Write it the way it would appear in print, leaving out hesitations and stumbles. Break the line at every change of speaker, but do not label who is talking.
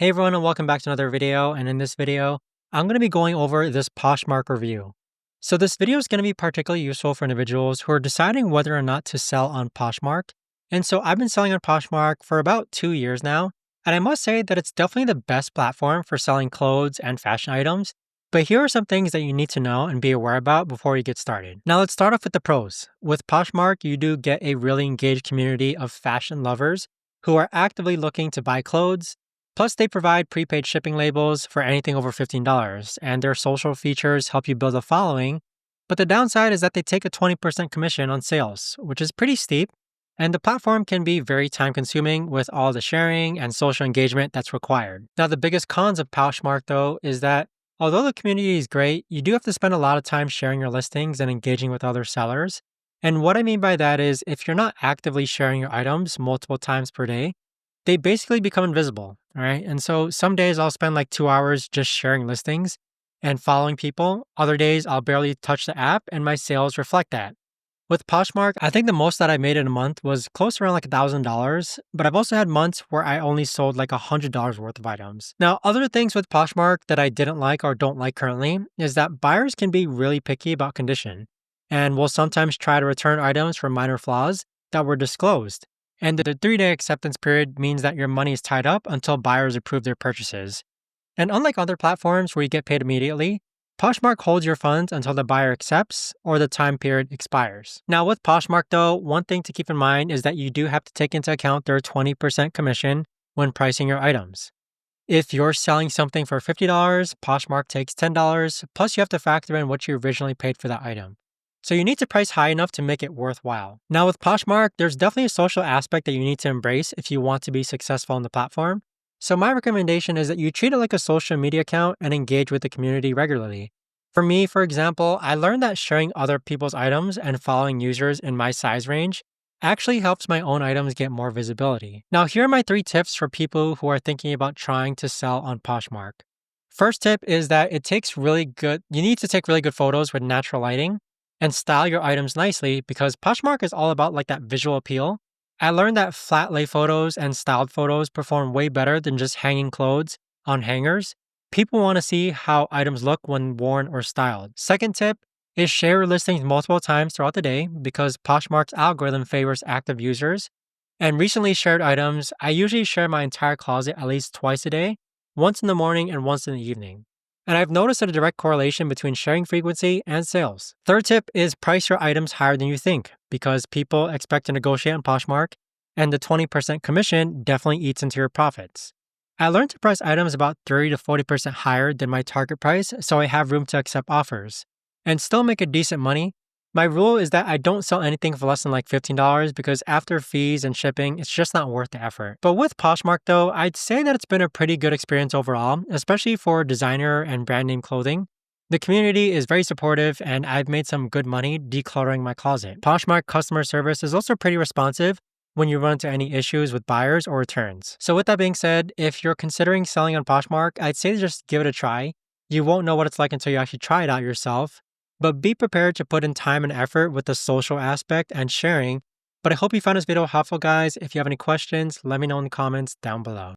Hey everyone, and welcome back to another video. And in this video, I'm going to be going over this Poshmark review. So this video is going to be particularly useful for individuals who are deciding whether or not to sell on Poshmark. And so I've been selling on Poshmark for about 2 years now. And I must say that it's definitely the best platform for selling clothes and fashion items. But here are some things that you need to know and be aware about before you get started. Now let's start off with the pros. With Poshmark, you do get a really engaged community of fashion lovers who are actively looking to buy clothes. Plus, they provide prepaid shipping labels for anything over $15, and their social features help you build a following. But the downside is that they take a 20% commission on sales, which is pretty steep, and the platform can be very time consuming with all the sharing and social engagement that's required. Now, the biggest cons of Poshmark, though, is that although the community is great, you do have to spend a lot of time sharing your listings and engaging with other sellers. And what I mean by that is if you're not actively sharing your items multiple times per day, they basically become invisible, all right? And so some days I'll spend like 2 hours just sharing listings and following people. Other days I'll barely touch the app and my sales reflect that. With Poshmark, I think the most that I made in a month was close around like $1,000, but I've also had months where I only sold like $100 worth of items. Now, other things with Poshmark that I didn't like or don't like currently is that buyers can be really picky about condition and will sometimes try to return items for minor flaws that were disclosed. And the 3-day acceptance period means that your money is tied up until buyers approve their purchases. And unlike other platforms where you get paid immediately, Poshmark holds your funds until the buyer accepts or the time period expires. Now, with Poshmark, though, one thing to keep in mind is that you do have to take into account their 20% commission when pricing your items. If you're selling something for $50, Poshmark takes $10, plus you have to factor in what you originally paid for that item. So you need to price high enough to make it worthwhile. Now with Poshmark, there's definitely a social aspect that you need to embrace if you want to be successful on the platform. So my recommendation is that you treat it like a social media account and engage with the community regularly. For me, for example, I learned that sharing other people's items and following users in my size range actually helps my own items get more visibility. Now here are my 3 tips for people who are thinking about trying to sell on Poshmark. First tip is that you need to take really good photos with natural lighting and style your items nicely because Poshmark is all about like that visual appeal. I learned that flat lay photos and styled photos perform way better than just hanging clothes on hangers. People want to see how items look when worn or styled. Second tip is share your listings multiple times throughout the day because Poshmark's algorithm favors active users. And recently shared items, I usually share my entire closet at least twice a day, once in the morning and once in the evening. And I've noticed a direct correlation between sharing frequency and sales. Third tip is price your items higher than you think because people expect to negotiate on Poshmark and the 20% commission definitely eats into your profits. I learned to price items about 30 to 40% higher than my target price so I have room to accept offers and still make a decent money. My rule is that I don't sell anything for less than like $15 because after fees and shipping, it's just not worth the effort. But with Poshmark though, I'd say that it's been a pretty good experience overall, especially for designer and brand name clothing. The community is very supportive and I've made some good money decluttering my closet. Poshmark customer service is also pretty responsive when you run into any issues with buyers or returns. So with that being said, if you're considering selling on Poshmark, I'd say just give it a try. You won't know what it's like until you actually try it out yourself. But be prepared to put in time and effort with the social aspect and sharing. But I hope you found this video helpful, guys. If you have any questions, let me know in the comments down below.